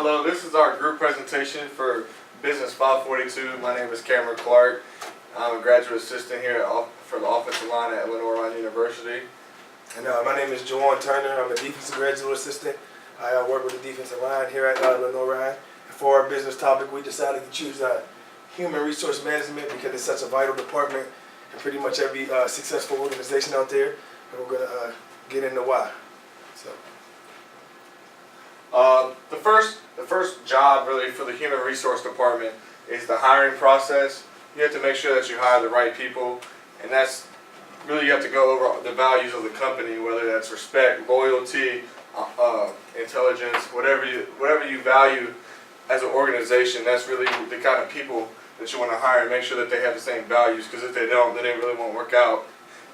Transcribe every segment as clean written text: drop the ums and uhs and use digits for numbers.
Hello, this is our group presentation for Business 542. My name is Cameron Clark. I'm a graduate assistant here for the offensive line at Lenoir-Rhyne University. And my name is Juwan Turner. I'm a defensive graduate assistant. I work with the defensive line here at Lenoir-Rhyne. For our business topic, we decided to choose human resource management because it's such a vital department in pretty much every successful organization out there. And we're going to get into why. So, the first job really for the human resource department is the hiring process. You have to make sure that you hire the right people, and that's really, you have to go over the values of the company, whether that's respect, loyalty, intelligence, whatever you value as an organization. That's really the kind of people that you want to hire, and make sure that they have the same values, because if they don't, then it really won't work out.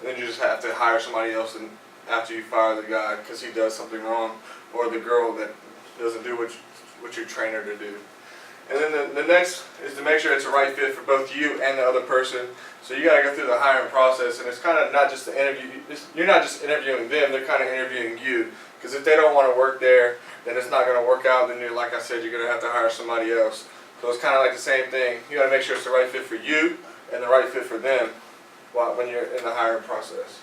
And then you just have to hire somebody else and after you fire the guy because he does something wrong, or the girl that doesn't do what you train her to do. And then the next is to make sure it's the right fit for both you and the other person. So you got to go through the hiring process, and it's kind of not just the interview. You're not just interviewing them; they're kind of interviewing you. Because if they don't want to work there, then it's not going to work out. Then like I said, you're going to have to hire somebody else. So it's kind of like the same thing. You got to make sure it's the right fit for you and the right fit for them when you're in the hiring process.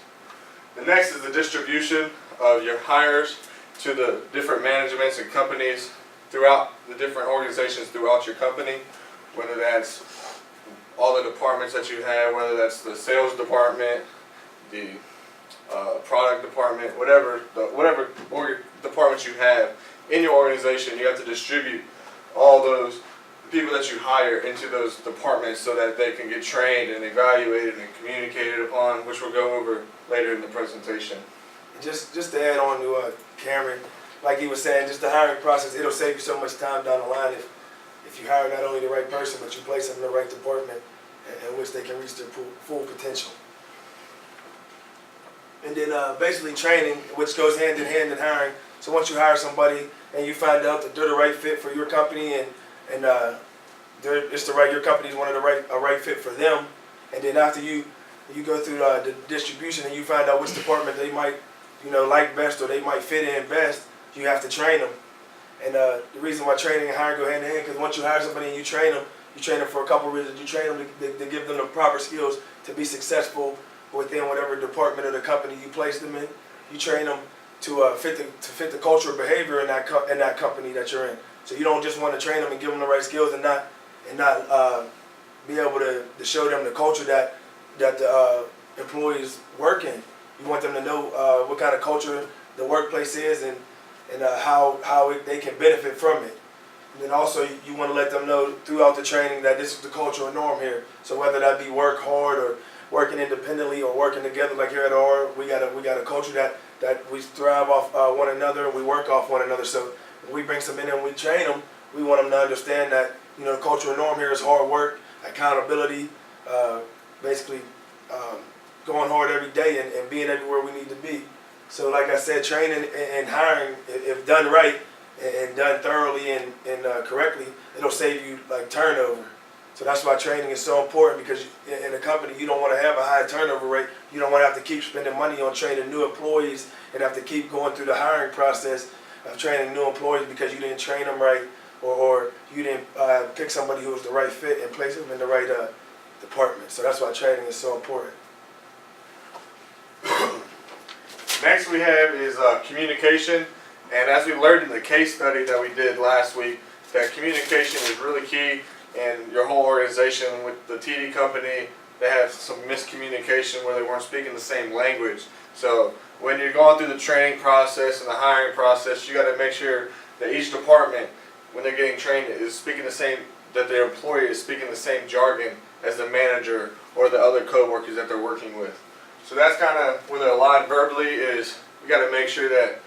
The next is the distribution of your hires to the different managements and companies throughout the different organizations throughout your company, whether that's all the departments that you have, whether that's the sales department, the product department, whatever departments you have in your organization. You have to distribute all those people that you hire into those departments so that they can get trained and evaluated and communicated upon, which we'll go over later in the presentation. just to add on to Cameron, like he was saying, just the hiring process, it'll save you so much time down the line if you hire not only the right person, but you place them in the right department in which they can reach their full potential. And then basically training, which goes hand in hand in hiring. So once you hire somebody and you find out that they're the right fit for your company, and your company's one of a right fit for them, and then after you go through the distribution and you find out which department they might like best or they might fit in best, you have to train them. And the reason why training and hiring go hand in hand, because once you hire somebody and you train them for a couple of reasons. You train them to give them the proper skills to be successful within whatever department of the company you place them in. You train them to fit the culture or behavior in that company that you're in. So you don't just want to train them and give them the right skills and not be able to show them the culture that the employees work in. You want them to know what kind of culture the workplace is and how they can benefit from it. And then also you want to let them know throughout the training that this is the cultural norm here. So whether that be work hard or working independently or working together, like here at OR, we got a culture that we thrive off one another and we work off one another. So when we bring some in and we train them, we want them to understand that the cultural norm here is hard work, accountability, basically going hard every day and being everywhere we need to be. So like I said, training and hiring, if done right and done thoroughly and correctly, it'll save you like turnover. So that's why training is so important, because in a company you don't want to have a high turnover rate. You don't want to have to keep spending money on training new employees and have to keep going through the hiring process of training new employees because you didn't train them right or you didn't pick somebody who was the right fit and place them in the right department. So that's why training is so important. Next we have is communication, and as we learned in the case study that we did last week, that communication is really key in your whole organization. With the TD company, they had some miscommunication where they weren't speaking the same language. So when you're going through the training process and the hiring process, you got to make sure that each department, when they're getting trained, is speaking the same, that their employee is speaking the same jargon as the manager or the other co-workers that they're working with. So that's kind of where they're aligned verbally, is we got to make sure that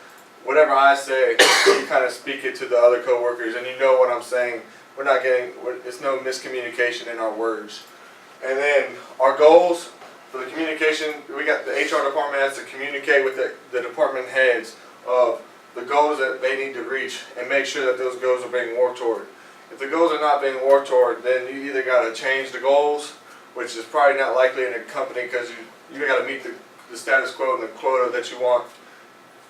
whatever I say, you kind of speak it to the other co-workers and you know what I'm saying. It's no miscommunication in our words. And then our goals for the communication, we got the HR department has to communicate with the department heads of the goals that they need to reach and make sure that those goals are being worked toward. If the goals are not being worked toward, then you either got to change the goals, which is probably not likely in a company because you got to meet the status quo and the quota that you want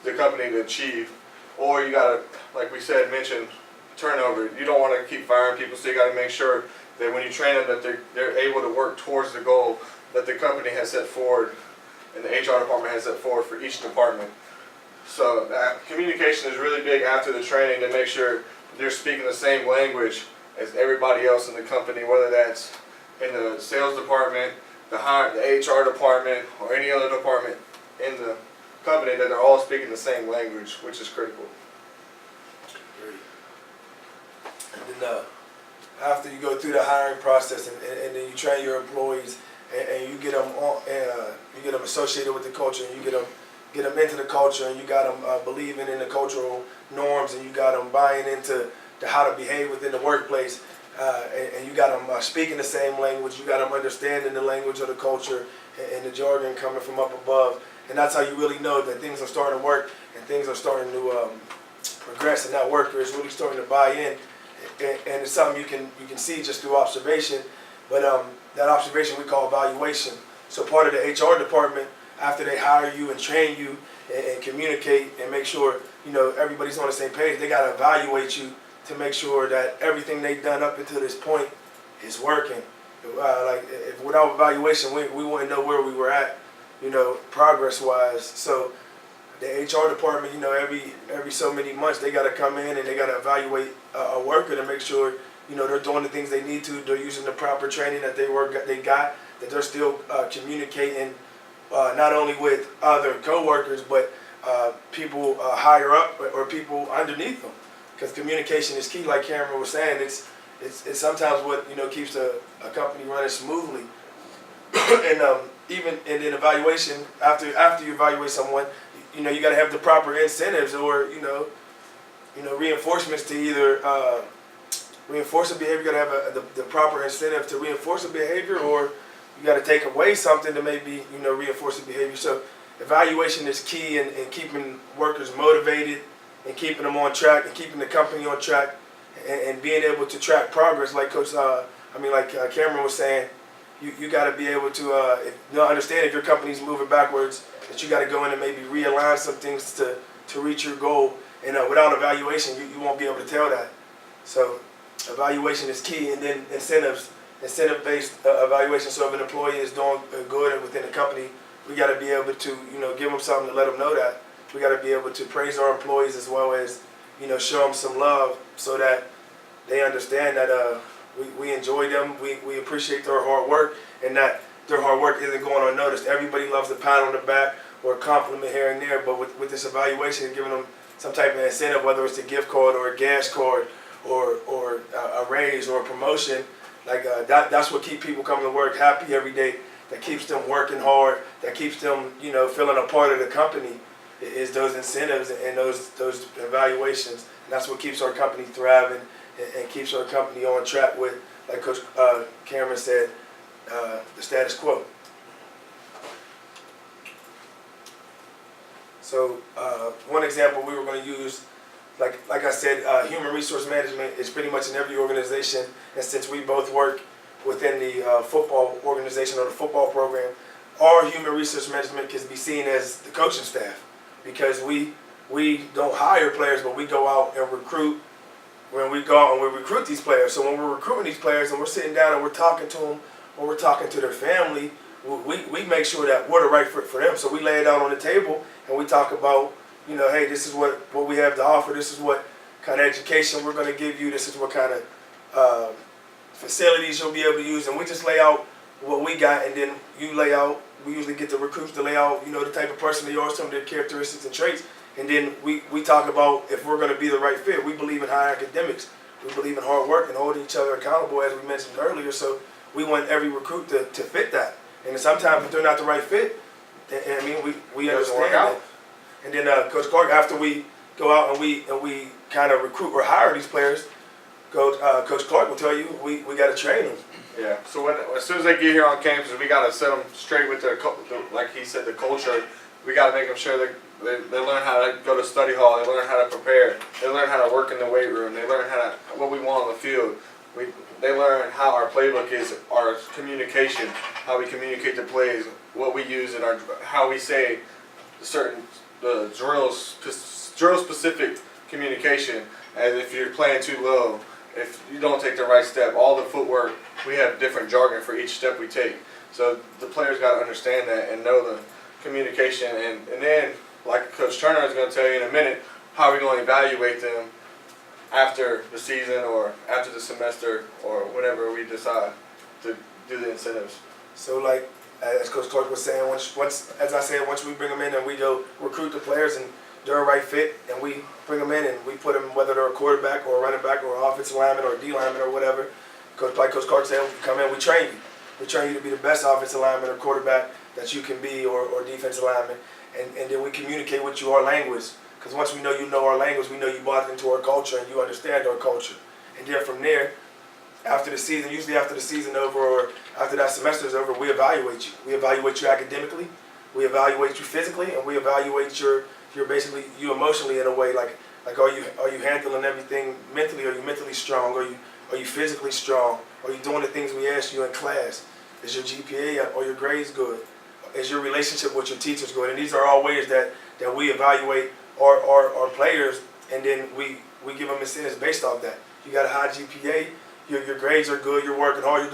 the company to achieve, or you got to, like we said, mention turnover. You don't want to keep firing people, so you got to make sure that when you train them that they're able to work towards the goal that the company has set forward and the HR department has set forward for each department. So that communication is really big after the training to make sure they're speaking the same language as everybody else in the company, whether that's in the sales department, the HR department, or any other department in the company, that they're all speaking the same language, which is critical. And then after you go through the hiring process and then you train your employees and you get them on, you get them associated with the culture and you get them into the culture and you got them believing in the cultural norms and you got them buying into how to behave within the workplace and you got them speaking the same language, you got them understanding the language of the culture and the jargon coming from up above, and that's how you really know that things are starting to work and things are starting to progress and that worker is really starting to buy in. And it's something you can see just through observation, but that observation we call evaluation. So part of the HR department, after they hire you and train you and communicate and make sure everybody's on the same page, they got to evaluate you to make sure that everything they've done up until this point is working. Like if without evaluation, we wouldn't know where we were at, progress-wise. So the HR department, every so many months, they got to come in and they got to evaluate a worker to make sure, they're doing the things they need to, they're using the proper training that they got, that they're still communicating not only with other coworkers, but people higher up or people underneath them. Because communication is key, like Cameron was saying. It's sometimes what keeps a company running smoothly. And even in evaluation, after you evaluate someone, you got to have the proper incentives or reinforcements to either reinforce a behavior. You got to have the proper incentive to reinforce a behavior, or you got to take away something to maybe reinforce the behavior. So evaluation is key in keeping workers motivated and keeping them on track and keeping the company on track and being able to track progress. Like Cameron was saying, you got to be able to understand if your company's moving backwards, that you got to go in and maybe realign some things to reach your goal. And without evaluation, you won't be able to tell that. So evaluation is key, and then incentive-based evaluation. So if an employee is doing good within the company, we got to be able to give them something to let them know that. We got to be able to praise our employees as well as show them some love so that they understand that we enjoy them, we appreciate their hard work, and that their hard work isn't going unnoticed. Everybody loves a pat on the back or a compliment here and there, but with this evaluation, giving them some type of incentive, whether it's a gift card or a gas card or a raise or a promotion, like that's what keeps people coming to work happy every day. That keeps them working hard. That keeps them feeling a part of the company. Is those incentives and those evaluations. And that's what keeps our company thriving and keeps our company on track with, like Coach Cameron said, the status quo. So one example we were going to use, like I said, human resource management is pretty much in every organization. And since we both work within the football organization or the football program, our human resource management can be seen as the coaching staff. Because we don't hire players, but we go out and recruit. When we go out and we recruit these players, so when we're recruiting these players and we're sitting down and we're talking to them or we're talking to their family, we make sure that we're the right fit for them. So we lay it out on the table and we talk about, hey, this is what we have to offer. This is what kind of education we're going to give you. This is what kind of facilities you'll be able to use. And we just lay out what we got, and then you lay out. We usually get the recruits to lay out, the type of person they are, some of their characteristics and traits. And then we talk about if we're going to be the right fit. We believe in high academics. We believe in hard work and holding each other accountable, as we mentioned earlier. So we want every recruit to fit that. And sometimes if they're not the right fit, we understand that. And then Coach Clark, after we go out and we kind of recruit or hire these players, Coach Clark will tell you we got to train them. Yeah. So as soon as they get here on campus, we got to set them straight with like he said, the culture. We got to make them sure they learn how to go to study hall. They learn how to prepare. They learn how to work in the weight room. They learn what we want on the field. They learn how our playbook is, our communication, how we communicate the plays, what we use in how we say certain drill specific communication. As if you're playing too low, if you don't take the right step, all the footwork, we have different jargon for each step we take. So the players got to understand that and know the communication. And then, like Coach Turner is going to tell you in a minute, how are we going to evaluate them after the season or after the semester or whenever we decide to do the incentives. So like as Coach Clark was saying, once as I said, once we bring them in and we go recruit the players and they're a right fit, and we bring them in and we put them, whether they're a quarterback or a running back or an offensive lineman or a D lineman or whatever. Like Coach Clark said, we come in, we train you. We train you to be the best offensive lineman or quarterback that you can be, or defensive lineman, and then we communicate with you our language. Because once we know you know our language, we know you bought into our culture and you understand our culture. And then from there, after the season, usually after the season over or after that semester is over, we evaluate you. We evaluate you academically, we evaluate you physically, and we evaluate your basically you emotionally in a way. Like are you handling everything mentally? Are you mentally strong? Are you physically strong? Are you doing the things we ask you in class? Is your GPA up? Are your grades good? Is your relationship with your teachers good? And these are all ways that we evaluate our players, and then we give them incentives based off that. You got a high GPA, your grades are good, you're working hard, you're